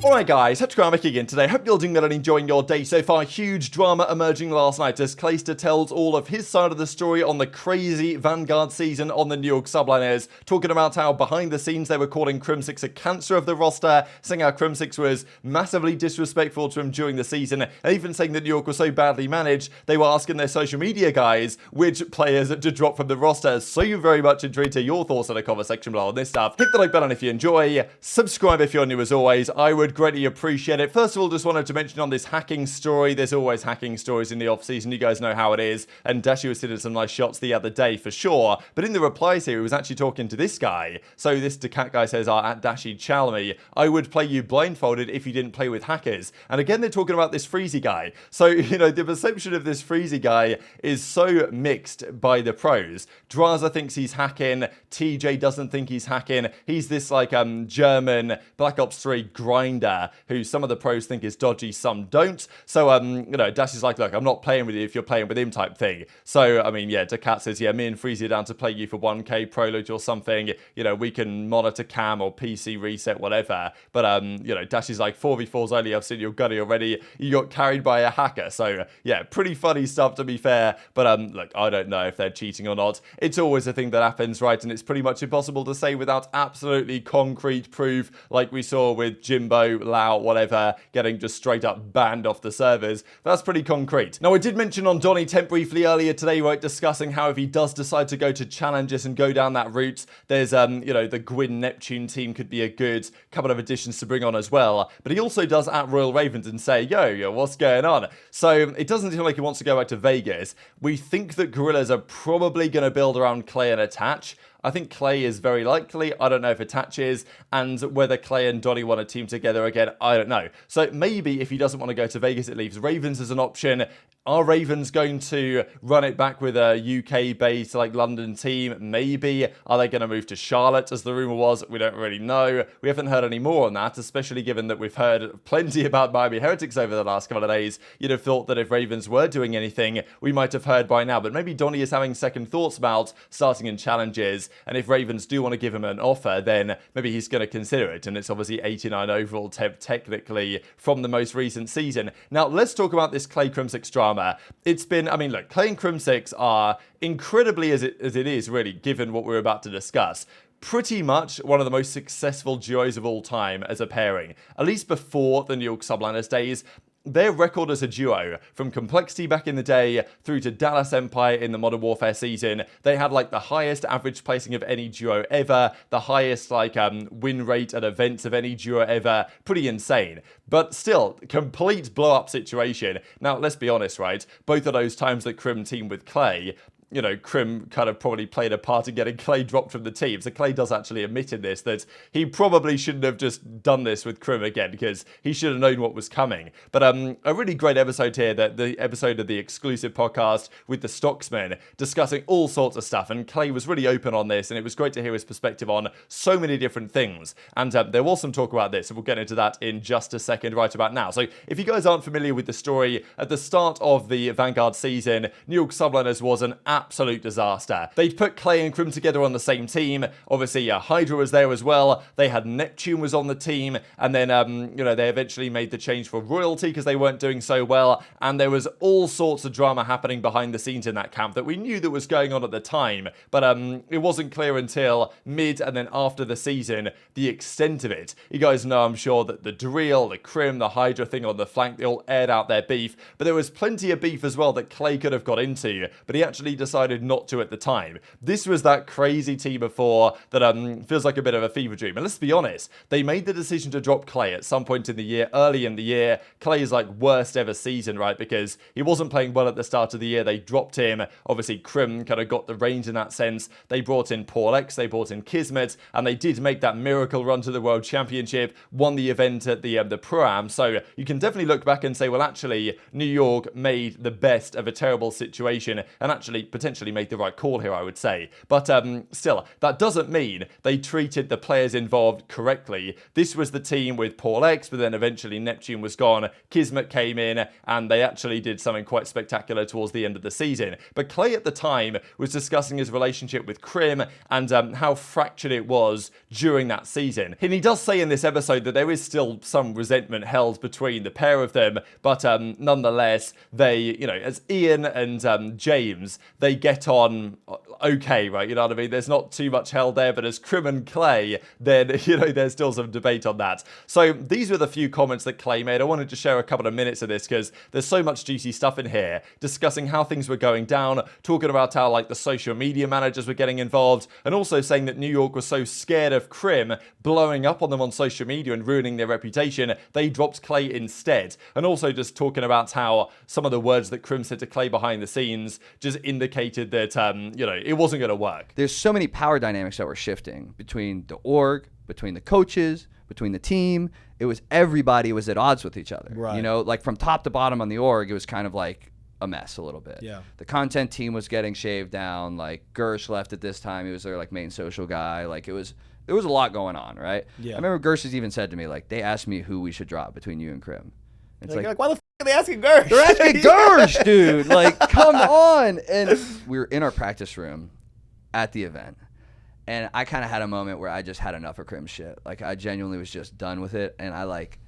Alright guys, HyDra back again today. Hope you're doing well and enjoying your day so far. Huge drama emerging last night as Clayster tells all of his side of the story on the crazy Vanguard season on the New York Subliners, talking about how behind the scenes they were calling Crimsix a cancer of the roster, saying how Crimsix was massively disrespectful to him during the season, and even saying that New York was so badly managed, they were asking their social media guys which players to drop from the roster. So you're very much intrigued to your thoughts in the comment section below on this stuff. Hit the like button if you enjoy, subscribe if you're new as always, I would greatly appreciate it. First of all, just wanted to mention on this hacking story, there's always hacking stories in the off-season, you guys know how it is, and Dashy was hitting some nice shots the other day for sure, but in the replies here, he was actually talking to this guy. So this Decat guy says, at Dashy, challenge me, I would play you blindfolded if you didn't play with hackers. And again, they're talking about this Freezy guy. So, you know, the perception of this Freezy guy is so mixed by the pros. Drazah thinks he's hacking, TJ doesn't think he's hacking, he's this like German Black Ops 3 grinder who some of the pros think is dodgy, some don't. So, you know, Dash is like, look, I'm not playing with you if you're playing with him type thing. So, I mean, yeah, Decat says, yeah, me and Freezy are down to play you for 1k prologue or something. You know, we can monitor cam or PC reset, whatever. But, you know, Dash is like, 4v4s only, I've seen your gunny already. You got carried by a hacker. So, yeah, pretty funny stuff to be fair. But, look, I don't know if they're cheating or not. It's always a thing that happens, right? And it's pretty much impossible to say without absolutely concrete proof, like we saw with Jimbo, Lau, whatever, getting just straight up banned off the servers. That's pretty concrete. Now, I did mention on Donnie Temp briefly earlier today, right, discussing how if he does decide to go to challenges and go down that route, there's, you know, the Gwyn Neptune team could be a good couple of additions to bring on as well. But he also does at Royal Ravens and say, yo, what's going on? So it doesn't seem like he wants to go back to Vegas. We think that Gorillas are probably going to build around Clay and Attach. I think Clay is very likely. I don't know if Attach is, and whether Clay and Donnie want to team together again, I don't know. So maybe if he doesn't want to go to Vegas, it leaves Ravens as an option. Are Ravens going to run it back with a UK-based, like, London team? Maybe. Are they going to move to Charlotte, as the rumor was? We don't really know. We haven't heard any more on that, especially given that we've heard plenty about Miami Heretics over the last couple of days. You'd have thought that if Ravens were doing anything, we might have heard by now. But maybe Donnie is having second thoughts about starting in challenges. And if Ravens do want to give him an offer, then maybe he's going to consider it. And it's obviously 89 overall Temp technically from the most recent season. Now, let's talk about this Clay Crimsix drama. It's been, I mean, look, Clay and Crimsix are incredibly as it is, really, given what we're about to discuss, pretty much one of the most successful duos of all time as a pairing. At least before the New York Subliners days, their record as a duo, from Complexity back in the day through to Dallas Empire in the Modern Warfare season, they had like the highest average placing of any duo ever, the highest like win rate at events of any duo ever. Pretty insane. But still, complete blow-up situation. Now, let's be honest, right? Both of those times that Crim teamed with Clay, you know, Crim kind of probably played a part in getting Clay dropped from the team. So Clay does actually admit in this that he probably shouldn't have just done this with Crim again because he should have known what was coming. But a really great episode here, that the episode of the exclusive podcast with the Stocksman discussing all sorts of stuff. And Clay was really open on this, and it was great to hear his perspective on so many different things. And there was some talk about this, and we'll get into that in just a second right about now. So if you guys aren't familiar with the story, at the start of the Vanguard season, New York Subliners was an absolute disaster. They'd put Clay and Crim together on the same team. Obviously, HyDra was there as well. They had Neptune was on the team. And then, you know, they eventually made the change for Royalty because they weren't doing so well. And there was all sorts of drama happening behind the scenes in that camp that we knew that was going on at the time. But it wasn't clear until mid and then after the season, the extent of it. You guys know, I'm sure, that the Drill, the Crim, the HyDra thing on the flank, they all aired out their beef. But there was plenty of beef as well that Clay could have got into. But he actually decided not to at the time. This was that crazy team before that feels like a bit of a fever dream. And let's be honest, they made the decision to drop Clay at some point in the year, early in the year. Clay's like worst ever season, right? Because he wasn't playing well at the start of the year. They dropped him. Obviously, Crim kind of got the reins in that sense. They brought in X, they brought in Kismet, and they did make that miracle run to the World Championship, won the event at the Pro-Am. So you can definitely look back and say, well, actually, New York made the best of a terrible situation and actually potentially made the right call here, I would say. But still, that doesn't mean they treated the players involved correctly. This was the team with Paul X, but then eventually Neptune was gone, Kismet came in, and they actually did something quite spectacular towards the end of the season. But Clay at the time was discussing his relationship with Crim and how fractured it was during that season. And he does say in this episode that there is still some resentment held between the pair of them, but nonetheless, they, you know, as Ian and James, they get on okay, right? You know what I mean? There's not too much held there, but as Crim and Clay, then, you know, there's still some debate on that. So these were the few comments that Clay made. I wanted to share a couple of minutes of this because there's so much juicy stuff in here, discussing how things were going down, talking about how, like, the social media managers were getting involved, and also saying that New York was so scared of Crim blowing up on them on social media and ruining their reputation, they dropped Clay instead. And also just talking about how some of the words that Crim said to Clay behind the scenes just indicated that, you know, it wasn't going to work. There's so many power dynamics that were shifting between the org, between the coaches, between the team. It was everybody was at odds with each other. Right. You know, like from top to bottom on the org, it was kind of like a mess a little bit. Yeah. The content team was getting shaved down. Like Gersh left at this time. He was their like main social guy. Like there was a lot going on, right? Yeah. I remember Gersh has even said to me, like, they asked me who we should drop between you and Crim. It's like, why the f are they asking Gersh? They're asking Gersh, dude. Like, come on. And we were in our practice room at the event. And I kind of had a moment where I just had enough of Crim shit. Like, I genuinely was just done with it. And I, like,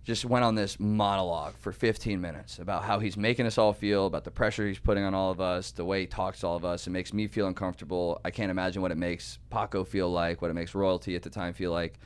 just went on this monologue for 15 minutes about how he's making us all feel, about the pressure he's putting on all of us, the way he talks to all of us. It makes me feel uncomfortable. I can't imagine what it makes Paco feel like, what it makes Royalty at the time feel like.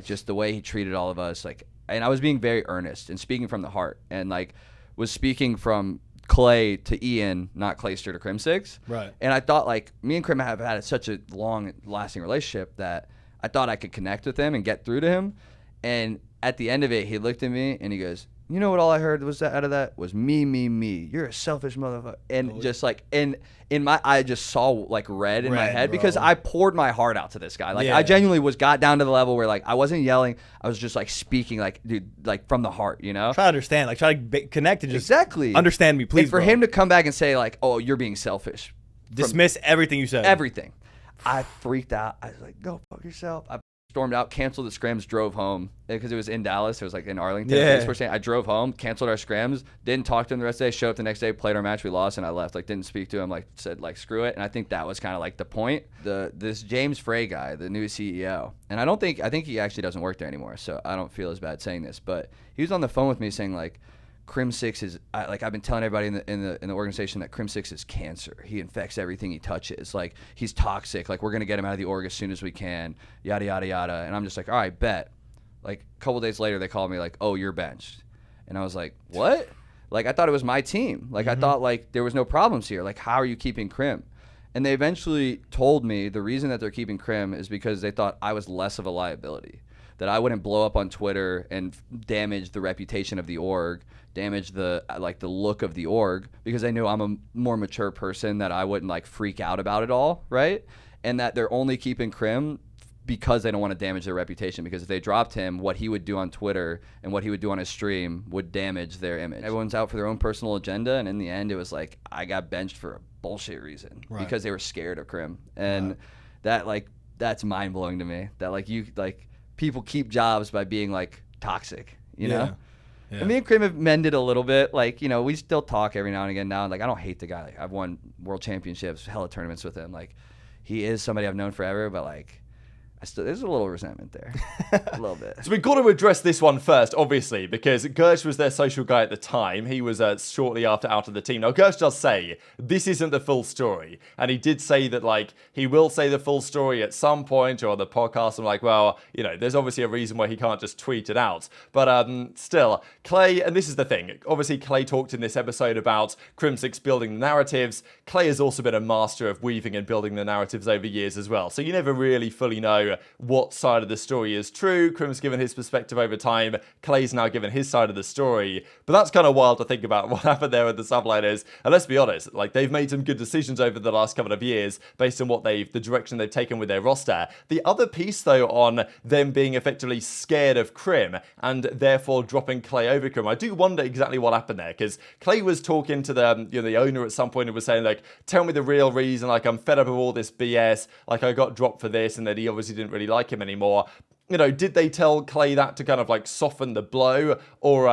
Just the way he treated all of us. Like, and I was being very earnest and speaking from the heart. And, like, was speaking from Clay to Ian, not Clayster to Crimsix. Right. And I thought, like, me and Crim have had such a long-lasting relationship that I thought I could connect with him and get through to him. And at the end of it, he looked at me and he goes, you know what all I heard was out of that was me. You're a selfish motherfucker. And just like, in my, I just saw like red in my head, bro. because I poured my heart out to this guy. Like, Yeah. I genuinely got down to the level where, like, I wasn't yelling. I was just like speaking, like, dude, like from the heart, you know? Try to understand, like, try to connect and just Exactly. understand me, please. And for him to come back and say, like, oh, you're being selfish. dismiss everything you said. Everything. I freaked out. I was like, go fuck yourself. I stormed out, canceled the scrims, drove home because it was in Dallas. It was like in Arlington. Yeah. I drove home, canceled our scrims, didn't talk to him the rest of the day, showed up the next day, played our match, we lost, and I left. Like, didn't speak to him, like, said, like, screw it. And I think that was kind of like the point. This James Frey guy, the new CEO, and I think he actually doesn't work there anymore, so I don't feel as bad saying this, but he was on the phone with me saying, like, Crimsix is, like, I've been telling everybody in the organization that Crimsix is cancer. He infects everything he touches. Like, he's toxic. Like, we're gonna get him out of the org as soon as we can. Yada yada yada. And I'm just like, all right, bet. Like, a couple days later, they called me like, oh, you're benched. And I was like, what? Like, I thought it was my team. Like, I thought, like, there was no problems here. Like, how are you keeping Crim? And they eventually told me the reason that they're keeping Crim is because they thought I was less of a liability, that I wouldn't blow up on Twitter and damage the reputation of the org, damage the look of the org, because they knew I'm a more mature person, that I wouldn't, like, freak out about it all, right? And that they're only keeping Crim because they don't want to damage their reputation, because if they dropped him, what he would do on Twitter and what he would do on his stream would damage their image. Everyone's out for their own personal agenda, and in the end, it was like, I got benched for a bullshit reason, because they were scared of Crim. And that, like, that's mind-blowing to me, that, like, people keep jobs by being, like, toxic, you know? Yeah. And me and Crim have mended a little bit. Like, you know, we still talk every now and again now. Like, I don't hate the guy. Like, I've won world championships, hella tournaments with him. Like, he is somebody I've known forever, but, like, there's a little resentment there. A little bit. So we've got to address this one first, obviously, because Gersh was their social guy at the time. He was shortly after out of the team. Now, Gersh does say this isn't the full story. And he did say that, like, he will say the full story at some point or on the podcast. I'm like, well, you know, there's obviously a reason why he can't just tweet it out. But still, Clay, and this is the thing. Obviously, Clay talked in this episode about Crimsix building the narratives. Clay has also been a master of weaving and building the narratives over years as well. So you never really fully know know what side of the story is true. Crim's given his perspective over time. Clay's now given his side of the story. But that's kind of wild to think about what happened there with the Subliners. And let's be honest, like they've made some good decisions over the last couple of years based on what the direction they've taken with their roster. The other piece though on them being effectively scared of Crim and therefore dropping Clay over Crim, I do wonder exactly what happened there, because Clay was talking to the owner at some point and was saying like, tell me the real reason, like I'm fed up of all this BS, like I got dropped for this, and that he obviously didn't really like him anymore. You know, did they tell Clay that to kind of like soften the blow, or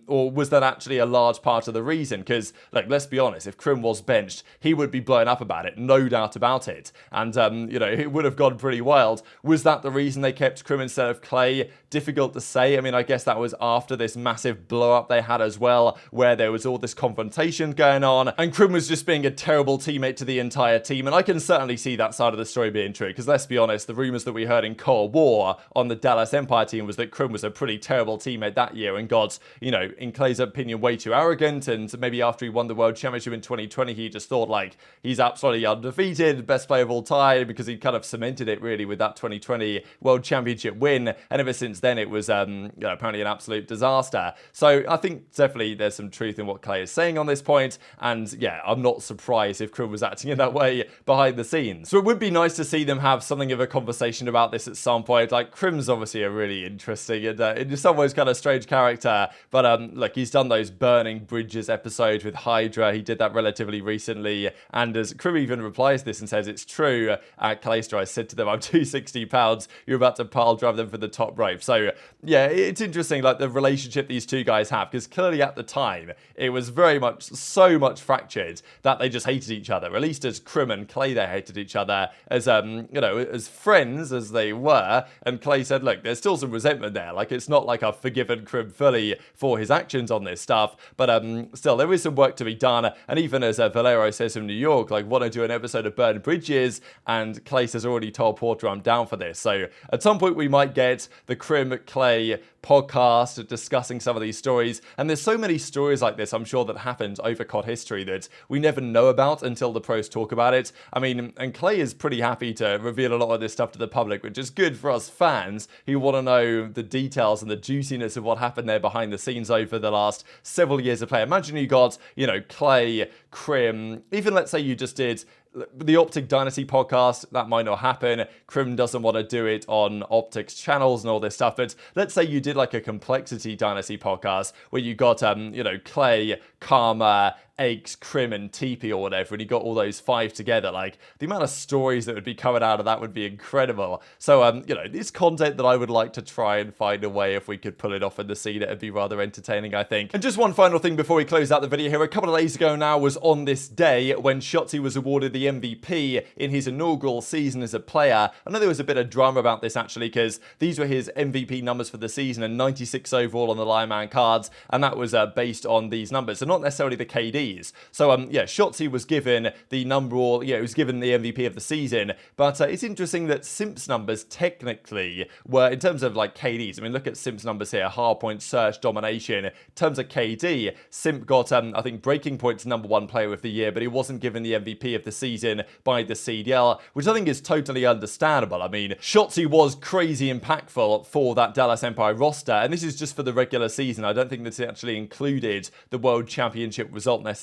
was that actually a large part of the reason? Because, like, let's be honest, if Crim was benched, he would be blown up about it, no doubt about it. And, you know, it would have gone pretty wild. Was that the reason they kept Crim instead of Clay? Difficult to say. I mean, I guess that was after this massive blow up they had as well, where there was all this confrontation going on, and Crim was just being a terrible teammate to the entire team. And I can certainly see that side of the story being true, because let's be honest, the rumors that we heard in Cold War on the Dallas Empire team was that Crim was a pretty terrible teammate that year and got, you know, in Clay's opinion, way too arrogant. And maybe after he won the World Championship in 2020, he just thought like he's absolutely undefeated, best player of all time, because he kind of cemented it really with that 2020 World Championship win. And ever since then, it was you know, apparently an absolute disaster. So I think definitely there's some truth in what Clay is saying on this point. And yeah, I'm not surprised if Crim was acting in that way behind the scenes. So it would be nice to see them have something of a conversation about this at some point. Like, Crim's obviously a really interesting and in some ways kind of strange character, but look, he's done those burning bridges episodes with HyDra. He did that relatively recently, and as Crim even replies to this and says it's true, at Clayster I said to them, I'm 260 pounds, you're about to pile drive them for the top rope. So yeah, it's interesting, like the relationship these two guys have, because clearly at the time it was very much so much fractured that they just hated each other. At least as Crim and Clay, they hated each other as you know, as friends as they were. And Clay said, look, there's still some resentment there. Like, it's not like I've forgiven Crim fully for his actions on this stuff, but still, there is some work to be done. And even as Valero says from New York, like, want to do an episode of Burn Bridges, and Clay has already told Porter I'm down for this. So at some point we might get the Crim Clay podcast discussing some of these stories. And there's so many stories like this, I'm sure, that happened over COD history that we never know about until the pros talk about it. I mean, and Clay is pretty happy to reveal a lot of this stuff to the public, which is good for us fans who want to know the details and the juiciness of what happened there behind the scenes over the last several years of play. Imagine you got, you know, Clay, Crim, even let's say you just did the OpTic Dynasty podcast. That might not happen. Crim doesn't want to do it on OpTic's channels and all this stuff. But let's say you did like a Complexity Dynasty podcast where you got, you know, Clay, Karma, Aches, Crim, and TP or whatever, and you got all those five together. Like, the amount of stories that would be coming out of that would be incredible. So, you know, it's content that I would like to try and find a way, if we could pull it off in the scene, it'd be rather entertaining, I think. And just one final thing before we close out the video here. A couple of days ago now was on this day when Shotzzy was awarded the MVP in his inaugural season as a player. I know there was a bit of drama about this, actually, because these were his MVP numbers for the season, and 96 overall on the Lineman cards, and that was based on these numbers, so not necessarily the KD. So, yeah, Shotzzy was given the number, or yeah, he was given the MVP of the season. But it's interesting that Simp's numbers technically were, in terms of like KDs, I mean, look at Simp's numbers here: hardpoint, search, domination. In terms of KD, Simp got, I think, Breaking Point's #1 player of the year, but he wasn't given the MVP of the season by the CDL, which I think is totally understandable. I mean, Shotzzy was crazy impactful for that Dallas Empire roster, and this is just for the regular season. I don't think this actually included the World Championship result necessarily.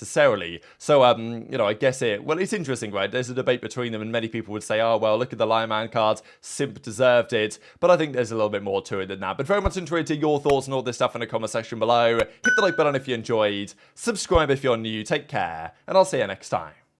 So, you know, I guess it's interesting, right? There's a debate between them, and many people would say, oh, well, look at the Lineman cards, Simp deserved it. But I think there's a little bit more to it than that. But very much enjoyed your thoughts and all this stuff in the comment section below. Hit the like button if you enjoyed. Subscribe if you're new. Take care, and I'll see you next time.